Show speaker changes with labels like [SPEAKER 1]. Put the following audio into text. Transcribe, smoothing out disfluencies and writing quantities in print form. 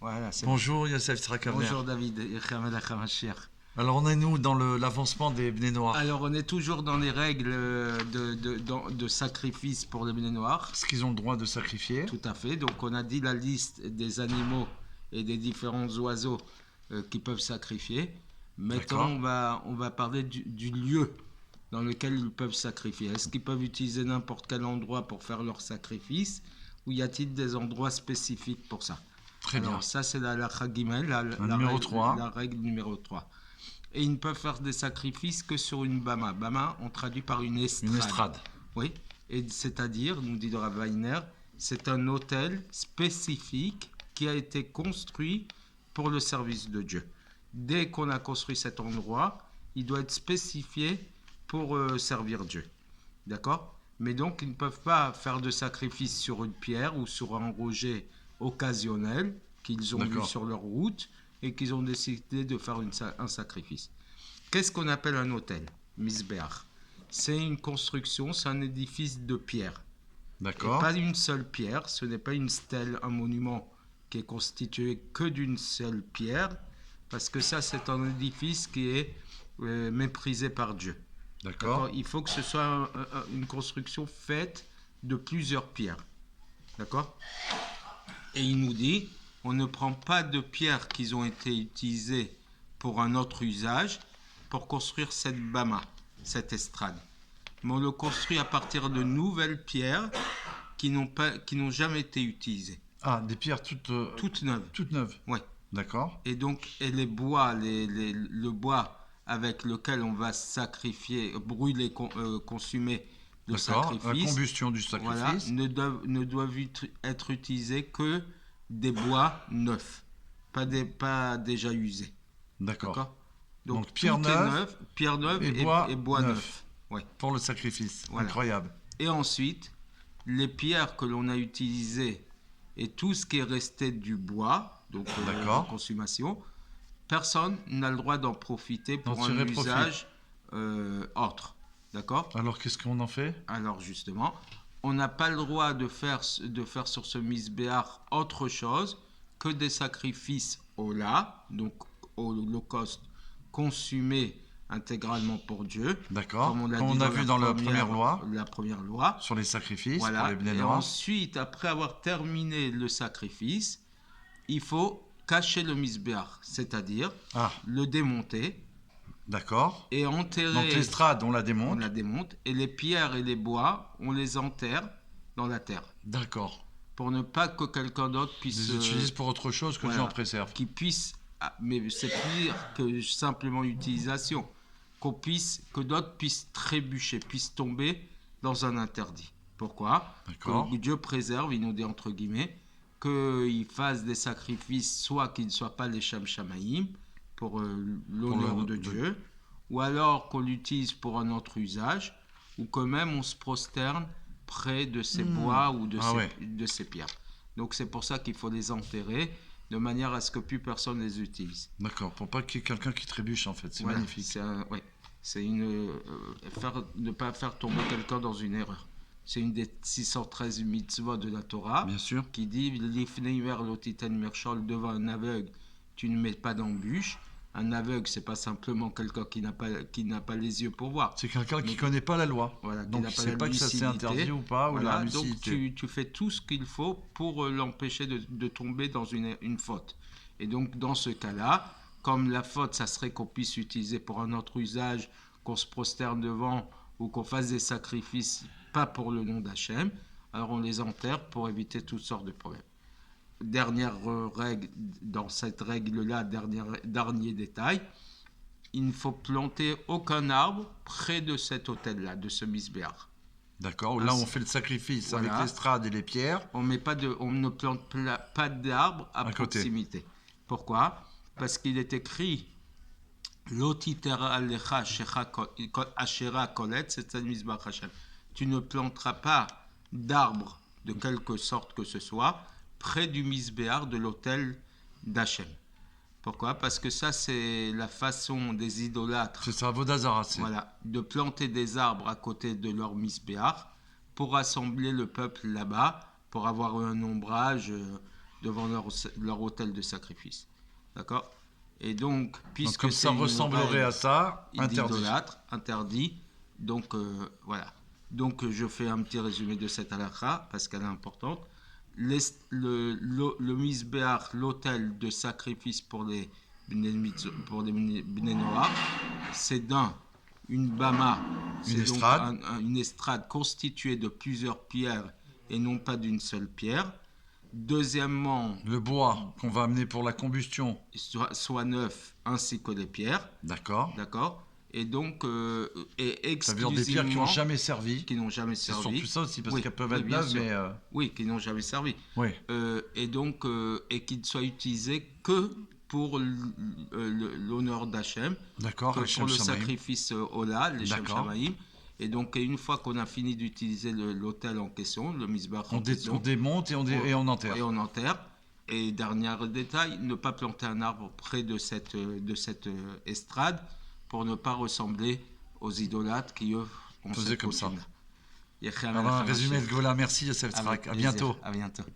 [SPEAKER 1] Voilà, c'est
[SPEAKER 2] Bonjour Youssef Srakamer.
[SPEAKER 1] Bonjour David.
[SPEAKER 2] Alors on est nous dans l'avancement des Bnei Noirs.
[SPEAKER 1] Alors on est toujours dans les règles de sacrifice pour les Bnei Noirs.
[SPEAKER 2] Est-ce qu'ils ont le droit de sacrifier?
[SPEAKER 1] Tout à fait. Donc on a dit la liste des animaux et des différents oiseaux qui peuvent sacrifier. Maintenant on va parler du lieu dans lequel ils peuvent sacrifier. Est-ce qu'ils peuvent utiliser n'importe quel endroit pour faire leur sacrifice ou y a-t-il des endroits spécifiques pour ça?
[SPEAKER 2] Très
[SPEAKER 1] Alors,
[SPEAKER 2] bien.
[SPEAKER 1] ça c'est la Chagimel,
[SPEAKER 2] Numéro 3.
[SPEAKER 1] la règle numéro 3. Et ils ne peuvent faire des sacrifices que sur une bama. Bama, on traduit par une estrade.
[SPEAKER 2] Une estrade.
[SPEAKER 1] Oui, et c'est-à-dire, nous dit le Rav Weiner, c'est un autel spécifique qui a été construit pour le service de Dieu. Dès qu'on a construit cet endroit, il doit être spécifié pour servir Dieu. D'accord? Mais donc, ils ne peuvent pas faire de sacrifice sur une pierre ou sur un rocher occasionnel qu'ils ont vu sur leur route et qu'ils ont décidé de faire un sacrifice. Qu'est-ce qu'on appelle un autel? Misbeach. C'est une construction, c'est un édifice de pierre.
[SPEAKER 2] D'accord.
[SPEAKER 1] Et pas une seule pierre, ce n'est pas une stèle, un monument qui est constitué que d'une seule pierre, parce que ça, c'est un édifice qui est méprisé par Dieu.
[SPEAKER 2] D'accord.
[SPEAKER 1] Il faut que ce soit une construction faite de plusieurs pierres. D'accord? Et il nous dit, on ne prend pas de pierres qui ont été utilisées pour un autre usage pour construire cette bama, cette estrade. Mais on le construit à partir de nouvelles pierres qui n'ont jamais été utilisées.
[SPEAKER 2] Ah, des pierres toutes
[SPEAKER 1] neuves.
[SPEAKER 2] Toutes neuves.
[SPEAKER 1] Oui.
[SPEAKER 2] D'accord.
[SPEAKER 1] Et donc, les bois, le bois avec lequel on va sacrifier, brûler, consumer le sacrifice.
[SPEAKER 2] La combustion du sacrifice.
[SPEAKER 1] Voilà, ne doivent être utilisés que des bois neufs, pas déjà usés.
[SPEAKER 2] D'accord. Donc
[SPEAKER 1] pierre neuve et bois neuf.
[SPEAKER 2] Ouais. Pour le sacrifice. Voilà. Incroyable.
[SPEAKER 1] Et ensuite, les pierres que l'on a utilisées et tout ce qui est resté du bois, donc la consommation, personne n'a le droit d'en profiter pour un usage autre. D'accord?
[SPEAKER 2] Alors qu'est-ce qu'on en fait?
[SPEAKER 1] Alors justement, on n'a pas le droit de faire sur ce misbéach autre chose que des sacrifices Ola, donc holocauste consumé intégralement pour Dieu.
[SPEAKER 2] D'accord. Comme on a vu dans la première loi. Sur les sacrifices.
[SPEAKER 1] Voilà.
[SPEAKER 2] Pour les Bnei
[SPEAKER 1] Et
[SPEAKER 2] Noirs.
[SPEAKER 1] ensuite, après avoir terminé le sacrifice, il faut cacher le misbéach, c'est-à-dire le démonter.
[SPEAKER 2] D'accord.
[SPEAKER 1] Et enterrer.
[SPEAKER 2] Donc l'estrade, on la démonte.
[SPEAKER 1] On la démonte. Et les pierres et les bois, on les enterre dans la terre.
[SPEAKER 2] D'accord.
[SPEAKER 1] Pour ne pas que quelqu'un d'autre puisse...
[SPEAKER 2] Les utilise pour autre chose que Dieu en préserve.
[SPEAKER 1] Qui puisse... mais c'est pire que simplement utilisation. Que d'autres puissent trébucher, puissent tomber dans un interdit. Pourquoi? Que Dieu préserve, il nous dit entre guillemets, qu'il fasse des sacrifices, soit qu'ils ne soient pas les Sham Shamaïm, pour l'honneur de Dieu, ou alors qu'on l'utilise pour un autre usage, ou que même on se prosterne près de ces bois ou de ces pierres. Donc c'est pour ça qu'il faut les enterrer, de manière à ce que plus personne les utilise.
[SPEAKER 2] D'accord, pour pas qu'il y ait quelqu'un qui trébuche en fait, c'est magnifique.
[SPEAKER 1] C'est ne pas faire tomber quelqu'un dans une erreur. C'est une des 613 mitzvot de la Torah,
[SPEAKER 2] bien sûr,
[SPEAKER 1] qui dit devant un aveugle, tu ne mets pas d'embûche. Un aveugle, c'est pas simplement quelqu'un qui n'a pas les yeux pour voir.
[SPEAKER 2] C'est quelqu'un qui connaît pas la loi.
[SPEAKER 1] Voilà,
[SPEAKER 2] donc il ne sait pas que ça c'est interdit ou pas, ou la lucidité.
[SPEAKER 1] Donc tu fais tout ce qu'il faut pour l'empêcher de tomber dans une faute. Et donc dans ce cas-là, comme la faute, ça serait qu'on puisse utiliser pour un autre usage, qu'on se prosterne devant ou qu'on fasse des sacrifices, pas pour le nom d'Hachem, alors on les enterre pour éviter toutes sortes de problèmes. Dernière règle, dans cette règle-là, dernier détail, il ne faut planter aucun arbre près de cet autel-là, de ce misbéach.
[SPEAKER 2] D'accord, là on fait le sacrifice avec l'estrade et les pierres.
[SPEAKER 1] On ne plante pas d'arbre à proximité. Côté. Pourquoi? Parce qu'il est écrit Lotitera alecha ashera kolet, c'est un misbéach Hashem. Tu ne planteras pas d'arbre de quelque sorte que ce soit près du misbéach de l'autel d'Hachem. Pourquoi? Parce que ça, c'est la façon des idolâtres.
[SPEAKER 2] C'est ça, Vodazara.
[SPEAKER 1] Voilà, de planter des arbres à côté de leur misbéach pour rassembler le peuple là-bas, pour avoir un ombrage devant leur autel de sacrifice. D'accord? Et donc, puisque
[SPEAKER 2] comme ça ressemblerait à ça,
[SPEAKER 1] interdit. Donc, voilà. Donc, je fais un petit résumé de cette halakha, parce qu'elle est importante. Le misbéach, l'autel de sacrifice pour les Bnei Noach, c'est une bama, une estrade constituée de plusieurs pierres et non pas d'une seule pierre. Deuxièmement,
[SPEAKER 2] le bois qu'on va amener pour la combustion
[SPEAKER 1] soit neuf, ainsi que les pierres.
[SPEAKER 2] D'accord.
[SPEAKER 1] Et donc, exclusivement...
[SPEAKER 2] Ça veut dire des pierres qui n'ont jamais servi. C'est surtout ça aussi, parce qu'elles peuvent être neuves, mais...
[SPEAKER 1] Oui, qui n'ont jamais servi.
[SPEAKER 2] Oui.
[SPEAKER 1] Et donc, et qui ne soient utilisées que pour l'honneur d'Hachem.
[SPEAKER 2] D'accord,
[SPEAKER 1] pour le sacrifice Ola, les Shem Shamaïm. Et donc, une fois qu'on a fini d'utiliser l'autel en question, le misbah en question...
[SPEAKER 2] On démonte et on enterre.
[SPEAKER 1] Et on enterre. Et dernier détail, ne pas planter un arbre près de cette estrade, pour ne pas ressembler aux idolâtres qui, eux, ont
[SPEAKER 2] fait comme ça.
[SPEAKER 1] Un
[SPEAKER 2] résumé de Gola, merci Yosef Tzrak. À bientôt.
[SPEAKER 1] À bientôt.